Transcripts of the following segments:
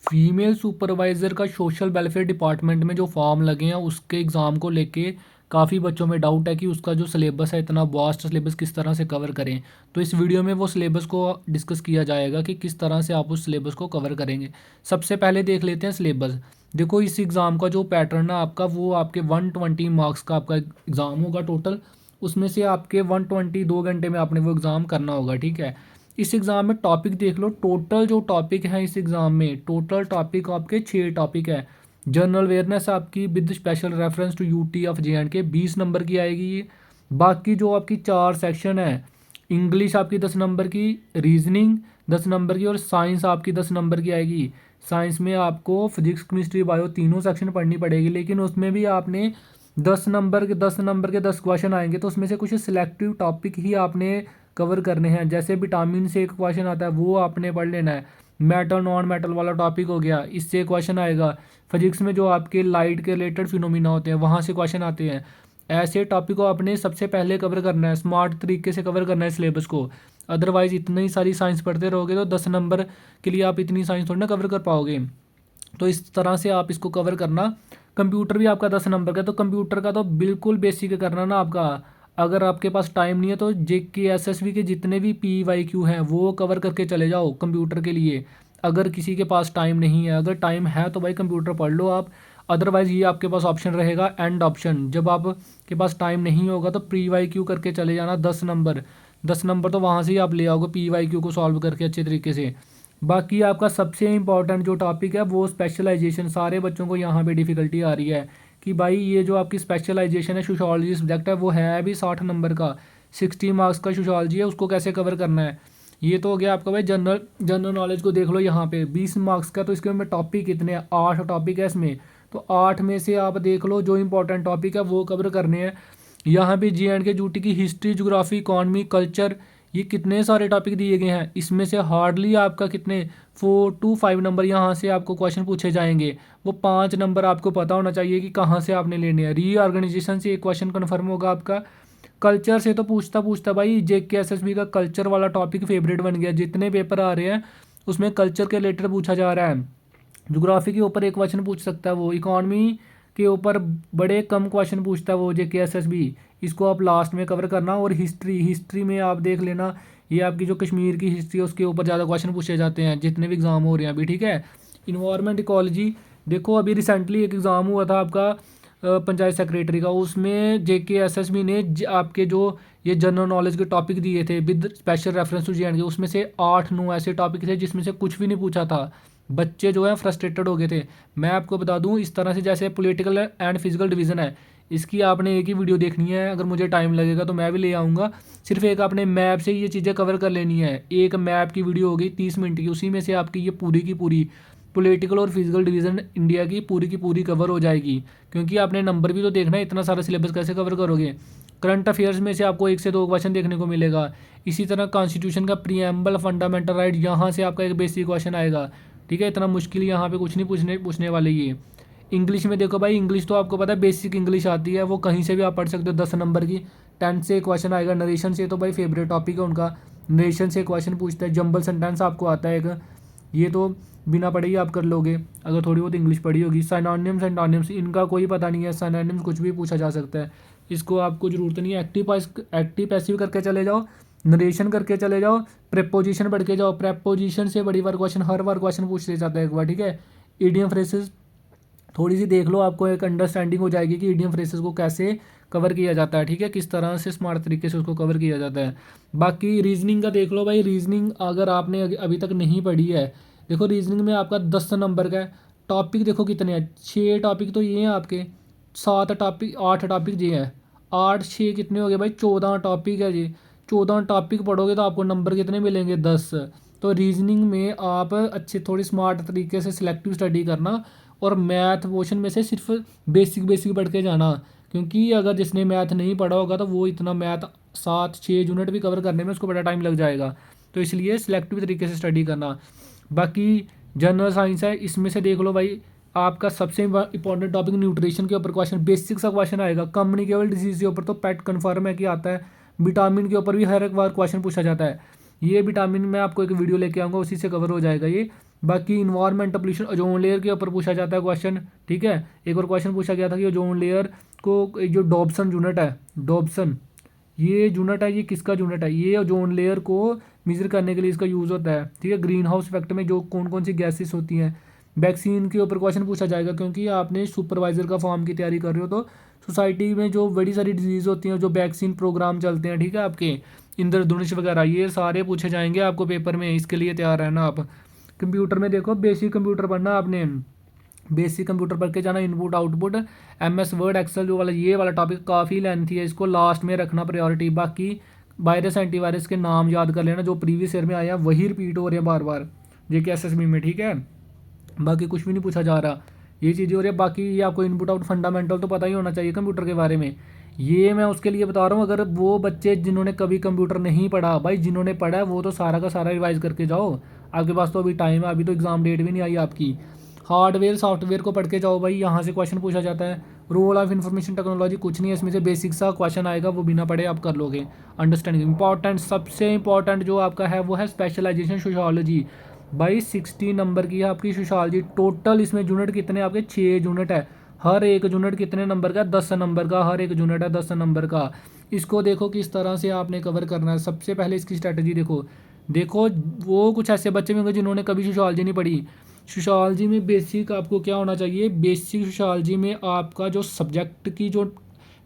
Female supervisor का social welfare department में जो फॉर्म लगे हैं उसके एग्ज़ाम को लेके काफ़ी बच्चों में डाउट है कि उसका जो सिलेबस है इतना वास्ट सिलेबस किस तरह से कवर करें। तो इस वीडियो में वो सिलेबस को डिस्कस किया जाएगा कि किस तरह से आप उस सिलेबस को कवर करेंगे। सबसे पहले देख लेते हैं सिलेबस। देखो इस एग्ज़ाम का जो पैटर्न है आपका वो आपके 120 मार्क्स का आपका एग्ज़ाम होगा टोटल। उसमें से आपके 120 2 घंटे में आपने वो एग्ज़ाम करना होगा, ठीक है। इस एग्ज़ाम में टॉपिक देख लो, टोटल जो टॉपिक है इस एग्ज़ाम में टोटल टॉपिक आपके 6 टॉपिक है। जनरल अवेयरनेस आपकी with special reference to UT of J&K 20 number की आएगी ये। बाकी जो आपकी 4 सेक्शन है, इंग्लिश आपकी 10 नंबर की, रीजनिंग 10 नंबर की और साइंस आपकी 10 नंबर की आएगी। साइंस में आपको फिजिक्स केमिस्ट्री बायो तीनों सेक्शन पढ़नी पड़ेगी, लेकिन उसमें भी आपने 10 क्वेश्चन आएंगे तो उसमें से कुछ सिलेक्टिव टॉपिक ही आपने कवर करने हैं। जैसे विटामिन से एक क्वेश्चन आता है वो आपने पढ़ लेना है। मेटल नॉन मेटल वाला टॉपिक हो गया, इससे क्वेश्चन आएगा। फिजिक्स में जो आपके लाइट के रिलेटेड फिनोमिना होते हैं वहाँ से क्वेश्चन आते हैं। ऐसे टॉपिक को आपने सबसे पहले कवर करना है, स्मार्ट तरीके से कवर करना है सिलेबस को। अदरवाइज़ इतनी सारी साइंस पढ़ते रहोगे तो 10 नंबर के लिए आप इतनी साइंस थोड़ी ना कवर कर पाओगे। तो इस तरह से आप इसको कवर करना। कंप्यूटर भी आपका 10 नंबर का, तो कंप्यूटर का तो बिल्कुल बेसिक करना ना आपका। अगर आपके पास टाइम नहीं है तो जेके एसएसबी के जितने भी पीवाईक्यू हैं वो कवर करके चले जाओ कंप्यूटर के लिए। अगर किसी के पास टाइम नहीं है, अगर टाइम है तो भाई कंप्यूटर पढ़ लो आप। अदरवाइज़ ये आपके पास ऑप्शन रहेगा एंड ऑप्शन, जब आपके पास टाइम नहीं होगा तो पीवाईक्यू करके चले जाना 10 नंबर। 10 नंबर तो वहाँ से ही आप ले आओगे पीवाईक्यू को सॉल्व करके अच्छे तरीके से। बाकी आपका सबसे इम्पॉर्टेंट जो टॉपिक है वो स्पेशलाइजेशन। सारे बच्चों को यहाँ पे डिफ़िकल्टी आ रही है कि भाई ये जो आपकी स्पेशलाइजेशन है सोशोलॉजी सब्जेक्ट है वो है भी 60 नंबर का, 60 मार्क्स का सोशोलॉजी है, उसको कैसे कवर करना है। ये तो हो गया आपका भाई जनरल जनरल नॉलेज को देख लो यहाँ पे 20 मार्क्स का। तो इसके में टॉपिक कितने हैं, 8 टॉपिक है इसमें। तो 8 में से आप देख लो जो इंपॉर्टेंट टॉपिक है वो कवर करने हैं। यहाँ पे जे&के यूटी की हिस्ट्री, ज्योग्राफी, इकॉनमी, कल्चर, ये कितने सारे टॉपिक दिए गए हैं। इसमें से हार्डली आपका कितने 4 to 5 नंबर यहाँ से आपको क्वेश्चन पूछे जाएंगे। वो 5 नंबर आपको पता होना चाहिए कि कहाँ से आपने लेने हैं। रीऑर्गेनाइजेशन से एक क्वेश्चन कन्फर्म होगा आपका। कल्चर से तो पूछता पूछता भाई जेके एसएसबी का कल्चर वाला टॉपिक फेवरेट बन गया। जितने पेपर आ रहे हैं उसमें कल्चर के रिलेटेड पूछा जा रहा है। ज्योग्राफी के ऊपर एक क्वेश्चन पूछ सकता है वो, इकॉनमी के ऊपर बड़े कम क्वेश्चन पूछता है वो जेके एसएसबी। इसको आप लास्ट में कवर करना। और हिस्ट्री में आप देख लेना, ये आपकी जो कश्मीर की हिस्ट्री है उसके ऊपर ज़्यादा क्वेश्चन पूछे जाते हैं जितने भी एग्ज़ाम हो रहे हैं अभी, ठीक है। इन्वायरमेंट इकोलॉजी, देखो अभी रिसेंटली एक एग्ज़ाम हुआ था आपका पंचायत सेक्रेटरी का, उसमें जेके एसएसबी ने आपके जो ये जनरल नॉलेज के टॉपिक दिए थे with special reference to J&K, उसमें से 8-9 ऐसे टॉपिक थे जिसमें से कुछ भी नहीं पूछा था। बच्चे जो है फ्रस्ट्रेटेड हो गए थे। मैं आपको बता दूं इस तरह से जैसे पॉलिटिकल एंड फिजिकल डिवीज़न है, इसकी आपने एक ही वीडियो देखनी है। अगर मुझे टाइम लगेगा तो मैं भी ले आऊँगा। सिर्फ एक आपने मैप से ये चीज़ें कवर कर लेनी है। एक मैप की वीडियो होगी 30 मिनट की, उसी में से आपकी ये पूरी की पूरी पॉलिटिकल और फिजिकल डिवीज़न इंडिया की पूरी कवर हो जाएगी। क्योंकि आपने नंबर भी तो देखना है, इतना सारा सिलेबस कैसे कवर करोगे। करंट अफेयर्स में से आपको 1 से 2 क्वेश्चन देखने को मिलेगा। इसी तरह कॉन्स्टिट्यूशन का प्रीएम्बल, फंडामेंटल राइट, यहाँ से आपका एक बेसिक क्वेश्चन आएगा, ठीक है। इतना मुश्किल यहाँ पे कुछ नहीं पूछने वाले ये। इंग्लिश में देखो भाई, इंग्लिश तो आपको पता है बेसिक इंग्लिश आती है, वो कहीं से भी आप पढ़ सकते हो 10 नंबर की। 10 से क्वेश्चन आएगा। नरेशन से तो भाई फेवरेट टॉपिक है उनका, नरेशन से क्वेश्चन पूछता है। जंबल सेंटेंस आपको आता है एक, ये तो बिना पढ़े ही आप कर लोगे अगर थोड़ी बहुत इंग्लिश पढ़ी होगी। सिनोनिम्स इनका कोई पता नहीं है, सिनोनिम्स कुछ भी पूछा जा सकता है, इसको आपको ज़रूरत नहीं है। एक्टिव पैसिव करके चले जाओ, नरेशन करके चले जाओ, प्रेपोजिशन पढ़ के जाओ। प्रेपोजिशन से बड़ी बार क्वेश्चन हर बार क्वेश्चन पूछ ले जाता है एक बार, ठीक है। ईडियम फ्रेसेस थोड़ी सी देख लो, आपको एक अंडरस्टैंडिंग हो जाएगी कि ईडियम फ्रेसेस को कैसे कवर किया जाता है, ठीक है, किस तरह से स्मार्ट तरीके से उसको कवर किया जाता है। बाकी रीजनिंग का देख लो भाई, रीजनिंग अगर आपने अभी तक नहीं पढ़ी है, देखो रीजनिंग में आपका 10 नंबर का है। टॉपिक देखो कितने हैं, 6 टॉपिक तो ये हैं आपके, 7 टॉपिक 8 टॉपिक ये हैं। 8 6 कितने हो गए भाई, 14 टॉपिक है जी। 14 टॉपिक पढ़ोगे तो आपको नंबर कितने मिलेंगे, 10। तो रीजनिंग में आप अच्छे थोड़ी स्मार्ट तरीके से सिलेक्टिव स्टडी करना और मैथ पोर्शन में से सिर्फ बेसिक बेसिक पढ़ के जाना। क्योंकि अगर जिसने मैथ नहीं पढ़ा होगा तो वो इतना मैथ 7-6 यूनिट भी कवर करने में उसको बड़ा टाइम लग जाएगा। तो इसलिए सिलेक्टिव तरीके से स्टडी करना। बाकी जनरल साइंस है, इसमें से देख लो भाई, आपका सबसे इंपॉर्टेंट टॉपिक न्यूट्रिशन के ऊपर क्वेश्चन, बेसिक सा क्वेश्चन आएगा। कम्युनिकेबल डिजीज़ के ऊपर तो पेट कन्फर्म है कि आता है। विटामिन के ऊपर भी हर एक बार क्वेश्चन पूछा जाता है। ये विटामिन मैं आपको एक वीडियो लेके आऊँगा, उसी से कवर हो जाएगा ये। बाकी इन्वायरमेंटल पोल्यूशन, ओजोन लेयर के ऊपर पूछा जाता है क्वेश्चन, ठीक है। एक और क्वेश्चन पूछा गया था कि ओजोन लेयर को जो डॉब्सन यूनिट है, डॉब्सन ये यूनिट है, ये किसका यूनिट है, ये ओजोन लेयर को मेजर करने के लिए इसका यूज़ होता है, ठीक है। ग्रीन हाउस इफेक्ट में जो कौन कौन सी गैसेस होती हैं। वैक्सीन के ऊपर क्वेश्चन पूछा जाएगा, क्योंकि आपने सुपरवाइजर का फॉर्म की तैयारी कर रहे हो, तो सोसाइटी में जो बड़ी सारी डिजीज़ होती हैं, जो वैक्सीन प्रोग्राम चलते हैं, ठीक है, आपके इंद्रधनुष वगैरह, ये सारे पूछे जाएंगे आपको पेपर में, इसके लिए तैयार रहना आप। कंप्यूटर में देखो, बेसिक कंप्यूटर पढ़ना आपने, बेसिक कंप्यूटर पढ़ के जाना, input output, MS word excel जो वाला, ये वाला टॉपिक काफ़ी लेंथी है, इसको लास्ट में रखना प्रायोरिटी। बाकी वायरस एंटीवायरस के नाम याद कर लेना, जो प्रीवियस ईयर में आया वही रिपीट हो रहे हैं बार बार JK SSB में, ठीक है। बाकी कुछ भी नहीं पूछा जा रहा, ये चीज़ें हो रही है। बाकी ये आपको इनपुट आउट फंडामेंटल तो पता ही होना चाहिए कंप्यूटर के बारे में, ये मैं उसके लिए बता रहा हूँ। अगर वो बच्चे जिन्होंने कभी कंप्यूटर नहीं पढ़ा, भाई जिन्होंने पढ़ा है वो तो सारा का सारा रिवाइज करके जाओ, आपके पास तो अभी टाइम है, अभी तो एग्ज़ाम डेट भी नहीं आई आपकी। हार्डवेयर सॉफ्टवेयर को पढ़ के जाओ भाई, यहाँ से क्वेश्चन पूछा जाता है। रोल ऑफ इंफॉर्मेशन टेक्नोलॉजी कुछ नहीं है, इसमें से बेसिक सा क्वेश्चन आएगा, वो बिना पढ़े आप कर लोगे। अंडरस्टैंडिंग इंपॉर्टेंट, सबसे इंपॉर्टेंट जो आपका है वो है स्पेशलाइजेशन सोशियोलॉजी। भाई 60 नंबर की है आपकी सोशियोलॉजी। टोटल इसमें यूनिट कितने आपके, 6 यूनिट है। हर एक यूनिट कितने नंबर का, 10 नंबर का, हर एक यूनिट है 10 नंबर का। इसको देखो किस तरह से आपने कवर करना है। सबसे पहले इसकी स्ट्रैटेजी देखो, देखो वो कुछ ऐसे बच्चे भी होंगे जिन्होंने कभी सोशियोलॉजी नहीं पढ़ी। सोशियोलॉजी में बेसिक आपको क्या होना चाहिए, बेसिक सोशियोलॉजी में आपका जो सब्जेक्ट की जो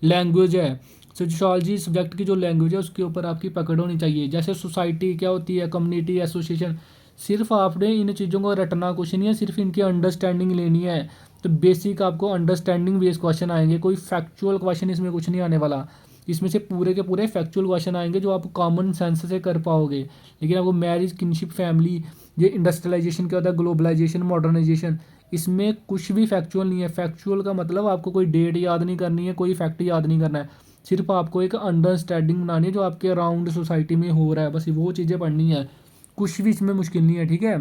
लैंग्वेज है, सोशियोलॉजी सब्जेक्ट की जो लैंग्वेज है उसके ऊपर आपकी पकड़ होनी चाहिए। जैसे सोसाइटी क्या होती है, कम्युनिटी, एसोसिएशन, सिर्फ आपने इन चीज़ों को रटना कुछ नहीं है, सिर्फ इनकी अंडरस्टैंडिंग लेनी है। तो बेसिक आपको अंडरस्टैंडिंग बेस्ड क्वेश्चन आएंगे, कोई फैक्चुअल क्वेश्चन इसमें कुछ नहीं आने वाला। इसमें से पूरे के पूरे फैक्चुअल क्वेश्चन आएंगे जो आप कॉमन सेंस से कर पाओगे। लेकिन आपको मैरिज, किनशिप, फैमिली, ये इंडस्ट्रियलाइजेशन क्या होता है, ग्लोबलाइजेशन, मॉडर्नाइजेशन, इसमें कुछ भी फैक्चुअल नहीं है। फैक्चुअल का मतलब आपको कोई डेट याद नहीं करनी है, कोई फैक्ट याद नहीं करना है, सिर्फ आपको एक अंडरस्टैंडिंग बनानी है जो आपके अराउंड सोसाइटी में हो रहा है, बस वो चीज़ें पढ़नी है। कुछ भी इसमें मुश्किल नहीं है, ठीक है।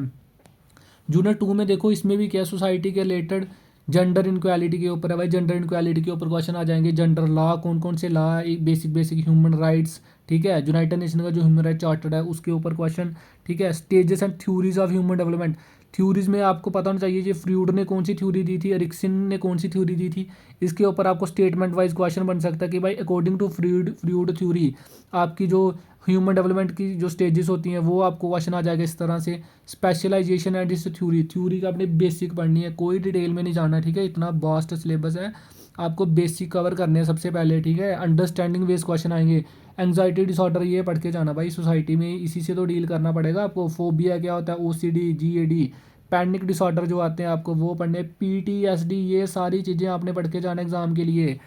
यूनिट 2 में देखो, इसमें भी क्या, सोसाइटी के रिलेटेड जेंडर इनक्वालिटी के ऊपर है भाई। जेंडर इनक्वालिटी के ऊपर क्वेश्चन आ जाएंगे। जेंडर लॉ, कौन कौन से लॉ है, बेसिक बेसिक ह्यूमन राइट्स, ठीक है। यूनाइटेड नेशन का जो ह्यूमन राइट चार्टर है उसके ऊपर क्वेश्चन, ठीक है। Stages and theories of human development, theories में आपको पता होना चाहिए, ये फ्रूड ने कौन सी थ्योरी दी थी, एरिक्सन ने कौन सी थ्योरी दी थी। इसके ऊपर आपको स्टेटमेंट वाइज क्वेश्चन बन सकता है कि भाई अकॉर्डिंग टू फ्रूड थ्योरी आपकी जो ह्यूमन डेवलपमेंट की जो स्टेजेस होती हैं वो आपको क्वेश्चन आ जाएगा इस तरह से। स्पेशलाइजेशन एंड इस थ्योरी, थ्योरी का आपने बेसिक पढ़नी है, कोई डिटेल में नहीं जाना, ठीक है। इतना वास्ट सिलेबस है, आपको बेसिक कवर करने हैं सबसे पहले, ठीक है। अंडरस्टैंडिंग बेस्ड क्वेश्चन आएंगे। एंग्जाइटी डिसऑर्डर, ये पढ़ के जाना भाई, सोसाइटी में इसी से तो डील करना पड़ेगा आपको। फोबिया क्या होता है, OCD, GAD, पैनिक डिसऑर्डर जो आते हैं आपको वो पढ़ने। PTSD, ये सारी चीज़ें आपने पढ़ के जाना एग्ज़ाम के लिए,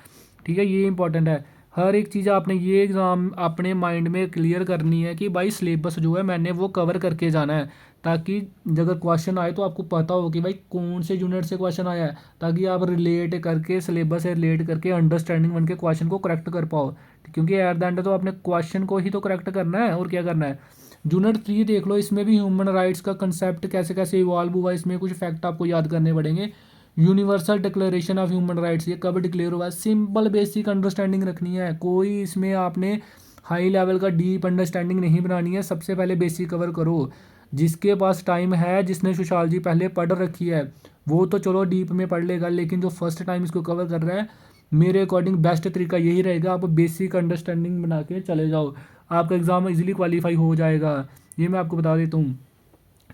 ठीक है। ये इंपॉर्टेंट है, हर एक चीज़ आपने ये एग्ज़ाम अपने माइंड में क्लियर करनी है कि भाई सिलेबस जो है मैंने वो कवर करके जाना है, ताकि अगर क्वेश्चन आए तो आपको पता हो कि भाई कौन से यूनिट से क्वेश्चन आया है, ताकि आप रिलेट करके, सिलेबस से रिलेट करके अंडरस्टैंडिंग बन के क्वेश्चन को करेक्ट कर पाओ। क्योंकि एट द एंड तो आपने क्वेश्चन को ही तो करेक्ट करना है, और क्या करना है। यूनिट 3 देख लो, इसमें भी ह्यूमन राइट्स का कंसेप्ट कैसे कैसे इवॉल्व हुआ, इसमें कुछ फैक्ट आपको याद करने पड़ेंगे। Universal declaration of human rights, ये कब डिक्लेयर हुआ है, सिंपल बेसिक अंडरस्टैंडिंग रखनी है, कोई इसमें आपने हाई लेवल का डीप अंडरस्टैंडिंग नहीं बनानी है। सबसे पहले बेसिक कवर करो। जिसके पास टाइम है, जिसने सोशियोलॉजी पहले पढ़ रखी है, वो तो चलो डीप में पढ़ लेगा, लेकिन जो फर्स्ट टाइम इसको कवर कर रहा है, मेरे अकॉर्डिंग बेस्ट तरीका यही रहेगा, आप बेसिक अंडरस्टैंडिंग बना के चले जाओ, आपका एग्ज़ाम इजीली क्वालिफाई हो जाएगा, ये मैं आपको बता देता हूँ,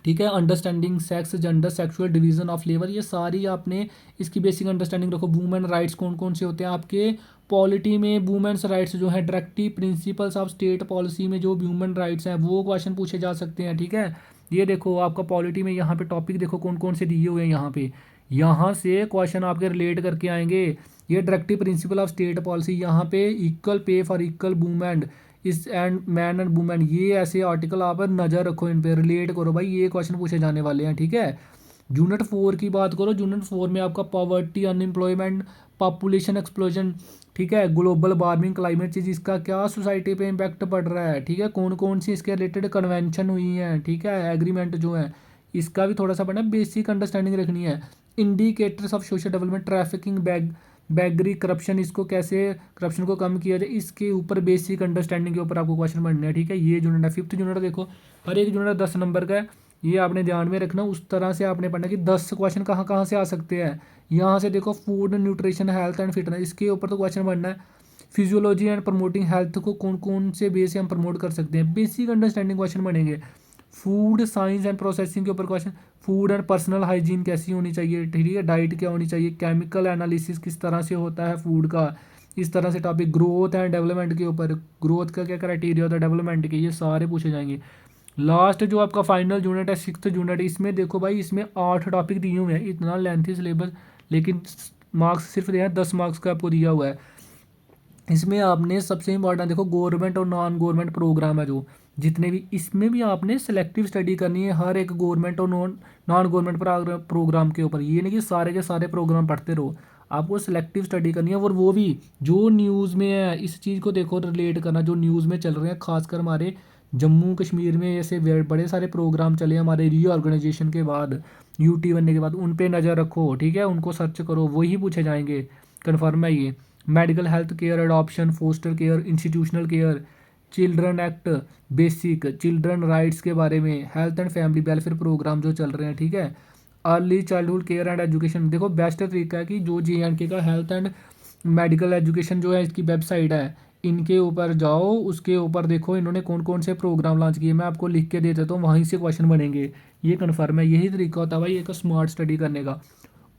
ठीक है। Understanding sex, gender, sexual division of labour, ये सारी आपने इसकी बेसिक अंडरस्टैंडिंग रखो। वुमेन राइट्स कौन कौन से होते हैं आपके पॉलिटी में, वुमेन्स राइट्स जो है, directive principles of state policy में जो ह्यूमन राइट्स हैं वो क्वेश्चन पूछे जा सकते हैं, ठीक है। ये देखो आपका पॉलिटी में यहाँ पे टॉपिक देखो कौन कौन से दिए हुए हैं, यहाँ से क्वेश्चन आपके रिलेट करके आएंगे। ये directive principle of state policy, यहाँ पे equal pay for equal women इस एंड मैन एंड वुमेन, ये ऐसे आर्टिकल आप नज़र रखो, इन पे रिलेट करो भाई, ये क्वेश्चन पूछे जाने वाले हैं, ठीक है। यूनिट 4 की बात करो, यूनिट 4 में आपका पॉवर्टी, अनएम्प्लॉयमेंट, पॉपुलेशन एक्सप्लोजन, ठीक है, ग्लोबल वार्मिंग, क्लाइमेट चेंज, इसका क्या सोसाइटी पे इम्पैक्ट पड़ रहा है, ठीक है, कौन कौन सी इसके रिलेटेड कन्वेंशन हुई हैं, ठीक है, एग्रीमेंट जो है, इसका भी थोड़ा सा पढ़ना, बेसिक अंडरस्टैंडिंग रखनी है। Indicators of social development, trafficking, बैगरी, करप्शन, इसको कैसे करप्शन को कम किया जाए, इसके ऊपर बेसिक अंडरस्टैंडिंग के ऊपर आपको क्वेश्चन पढ़ने हैं, ठीक है। ये यूनिट है। 5th यूनिट देखो, हर एक यूनिट 10 नंबर का है। ये आपने ध्यान में रखना। उस तरह से आपने पढ़ना कि 10 क्वेश्चन कहाँ कहाँ से आ सकते हैं। यहाँ से देखो food nutrition health and fitness, इसके ऊपर तो क्वेश्चन बनना है। फिजियोलॉजी एंड प्रमोटिंग हेल्थ को कौन कौन से बेस से हम प्रमोट कर सकते हैं, बेसिक अंडरस्टैंडिंग क्वेश्चन बनेंगे। फूड साइंस एंड प्रोसेसिंग के ऊपर question, food and personal hygiene कैसी होनी चाहिए, ठीक है, डाइट क्या होनी चाहिए, केमिकल एनालिसिस किस तरह से होता है फूड का, इस तरह से टॉपिक। ग्रोथ एंड डेवलपमेंट के ऊपर, ग्रोथ का क्या क्राइटेरिया होता है डेवलपमेंट के, ये सारे पूछे जाएंगे। लास्ट जो आपका फाइनल यूनिट है 6th यूनिट, इसमें देखो भाई इसमें 8 टॉपिक दिए हुए हैं, इतना लेंथी सिलेबस, लेकिन मार्क्स सिर्फ दिया है 10 मार्क्स का आपको दिया हुआ है। इसमें आपने सबसे इंपॉर्टेंट देखो गवर्नमेंट और नॉन गवर्नमेंट प्रोग्राम है जो जितने भी, इसमें भी आपने सेलेक्टिव स्टडी करनी है हर एक गवर्नमेंट और नॉन गवर्नमेंट प्रोग्राम के ऊपर। ये नहीं कि सारे के सारे प्रोग्राम पढ़ते रहो, आपको सेलेक्टिव स्टडी करनी है। और वो भी जो न्यूज़ में है, इस चीज़ को देखो रिलेट करना, जो न्यूज़ में चल रहे हैं, खासकर हमारे जम्मू कश्मीर में ऐसे बड़े सारे प्रोग्राम चले हमारे रीऑर्गेनाइजेशन के बाद, यूटी बनने के बाद, उन पे नज़र रखो, ठीक है, उनको सर्च करो, वही पूछे जाएंगे, कन्फर्म है ये। Medical health care adoption, foster care, institutional care, children act, basic children rights के बारे में, health and family welfare programme जो चल रहे हैं, ठीक है, early childhood care and education. देखो बेस्ट तरीका है कि जो JNK का हेल्थ एंड मेडिकल एजुकेशन जो है इसकी वेबसाइट है, इनके ऊपर जाओ, उसके ऊपर देखो इन्होंने कौन कौन से प्रोग्राम लॉन्च किए, मैं आपको लिख के दे देता हूँ, वहीं से क्वेश्चन बनेंगे, ये कन्फर्म है। यही तरीका होता है भाई एक स्मार्ट स्टडी करने का।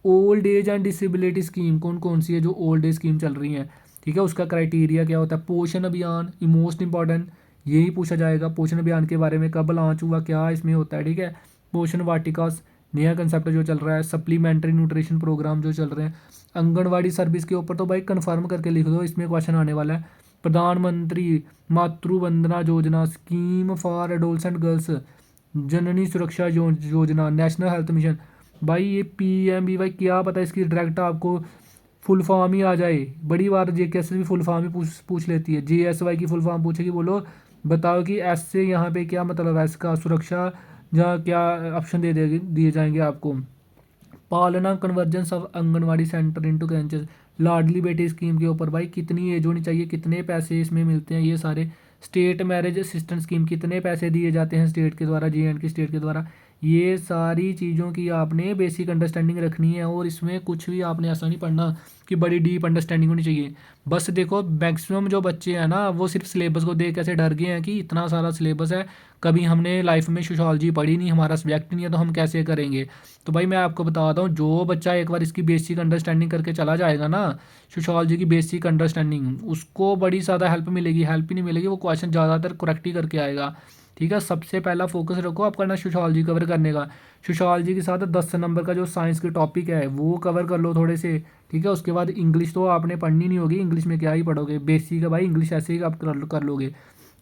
Old age and disability scheme कौन कौन सी है, जो ओल्ड एज स्कीम चल रही हैं, ठीक है, उसका क्राइटेरिया क्या होता है। पोषण अभियान मोस्ट इंपॉर्टेंट, यही पूछा जाएगा, पोषण अभियान के बारे में कब लॉन्च हुआ, क्या इसमें होता है, ठीक है। पोषण वाटिकास नया कंसेप्ट जो चल रहा है, सप्लीमेंट्री न्यूट्रिशन प्रोग्राम जो चल रहे हैं, आंगनवाड़ी सर्विस के ऊपर तो भाई कन्फर्म करके लिख दो, इसमें क्वेश्चन आने वाला है। प्रधानमंत्री मातृ Vandana Yojana, scheme for adolescent girls, जननी सुरक्षा योजना, नेशनल हेल्थ मिशन। भाई ये PMBY क्या पता, इसकी डायरेक्ट आपको फुल फॉर्म ही आ जाए। बड़ी बार JKS भी फुल फॉर्म ही पूछ लेती है, JSY की फुल फॉर्म पूछेगी, बोलो बताओ कि एस से यहाँ पे क्या मतलब है इसका, सुरक्षा, जहाँ क्या ऑप्शन दिए जाएंगे आपको। Palna convergence of anganwadi centre into creches, Ladli Beti scheme के ऊपर भाई कितनी एज होनी चाहिए, कितने पैसे इसमें मिलते हैं, ये सारे। स्टेट मैरिज असिस्टेंस स्कीम, कितने पैसे दिए जाते हैं स्टेट के द्वारा, JNK स्टेट के द्वारा। ये सारी चीज़ों की आपने बेसिक अंडरस्टैंडिंग रखनी है, और इसमें कुछ भी आपने ऐसा नहीं पढ़ना कि बड़ी डीप अंडरस्टैंडिंग होनी चाहिए। बस देखो मैक्सिमम जो बच्चे हैं ना, वो सिर्फ सिलेबस को देख कैसे डर गए हैं कि इतना सारा सिलेबस है, कभी हमने लाइफ में सोशोलॉजी पढ़ी नहीं, हमारा सब्जेक्ट नहीं है, तो हम कैसे करेंगे। तो भाई मैं आपको बताता हूँ, जो बच्चा एक बार इसकी बेसिक अंडरस्टैंडिंग करके चला जाएगा ना, सोशोलॉजी की बेसिक अंडरस्टैंडिंग, उसको बड़ी ज़्यादा हेल्प मिलेगी, हेल्प ही नहीं मिलेगी, वो क्वेश्चन ज़्यादातर करेक्ट ही करके आएगा, ठीक है। सबसे पहला फोकस रखो आपका ना सोशोलॉजी कवर करने का। सोशोलॉजी के साथ 10 नंबर का जो साइंस के टॉपिक है वो कवर कर लो थोड़े से, ठीक है। उसके बाद इंग्लिश तो आपने पढ़नी नहीं होगी, इंग्लिश में क्या ही पढ़ोगे, बेसिक है भाई, इंग्लिश ऐसे ही आप कर लोगे।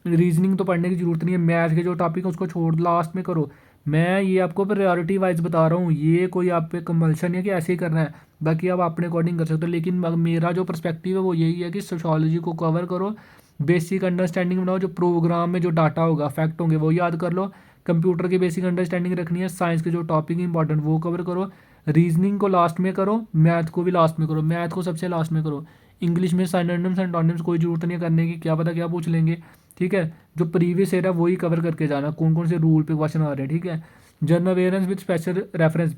रीजनिंग तो पढ़ने की जरूरत नहीं है, मैथ के जो टॉपिक है उसको छोड़ लास्ट में करो। मैं ये आपको प्रायोरिटी वाइज बता रहा हूँ, ये कोई आप पे कंपल्शन नहीं है कि ऐसे ही करना है, बाकी आप अपने अकॉर्डिंग कर सकते हो। लेकिन मेरा जो पर्सपेक्टिव है वो यही है कि सोशोलॉजी को कवर करो, बेसिक अंडरस्टैंडिंग बनाओ, जो प्रोग्राम में जो डाटा होगा, फैक्ट होंगे, वो याद कर लो। कंप्यूटर की बेसिक अंडरस्टैंडिंग रखनी है, साइंस के जो टॉपिक इंपॉर्टेंट वो कवर करो, रीजनिंग को लास्ट में करो, मैथ को भी लास्ट में करो, मैथ को सबसे लास्ट में करो। इंग्लिश में सिनोनिम्स एंटोनिम्स कोई जरूरत नहीं है करने की, क्या पता क्या पूछ लेंगे, ठीक है। जो प्रीवियस ईयर है वही कवर करके जाना, कौन कौन से रूल पे क्वेश्चन आ रहे हैं, ठीक है। General awareness with special reference,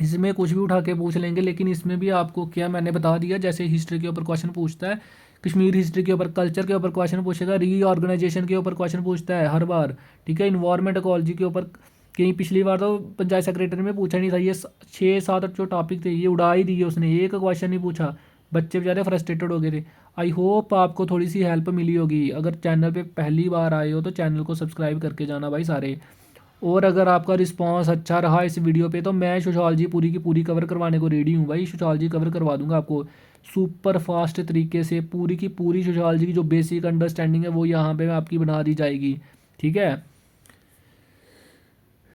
इसमें कुछ भी उठा के पूछ लेंगे, लेकिन इसमें भी आपको क्या मैंने बता दिया, जैसे हिस्ट्री के ऊपर क्वेश्चन पूछता है, कश्मीर हिस्ट्री के ऊपर, कल्चर के ऊपर क्वेश्चन पूछेगा, रीऑर्गेनाइजेशन के ऊपर क्वेश्चन पूछता है हर बार, ठीक है। इन्वायरमेंट इकोलॉजी के ऊपर कहीं पिछली बार तो पंचायत सेक्रेटरी में पूछा नहीं था, ये 6-7 जो टॉपिक थे ये उड़ा ही दिए उसने, एक क्वेश्चन नहीं पूछा, बच्चे बेचारे फ्रस्ट्रेटेड हो गए थे। आई होप आपको थोड़ी सी हेल्प मिली होगी। अगर चैनल पे पहली बार आए हो तो चैनल को सब्सक्राइब करके जाना भाई सारे। और अगर आपका रिस्पांस अच्छा रहा इस वीडियो पे तो मैं सोशोलॉजी पूरी की पूरी कवर करवाने को रेडी हूँ भाई, सोशोलॉजी कवर करवा दूंगा आपको सुपर फास्ट तरीके से, पूरी की पूरी सोशोलॉजी की जो बेसिक अंडरस्टैंडिंग है वो यहाँ पे आपकी बना दी जाएगी, ठीक है।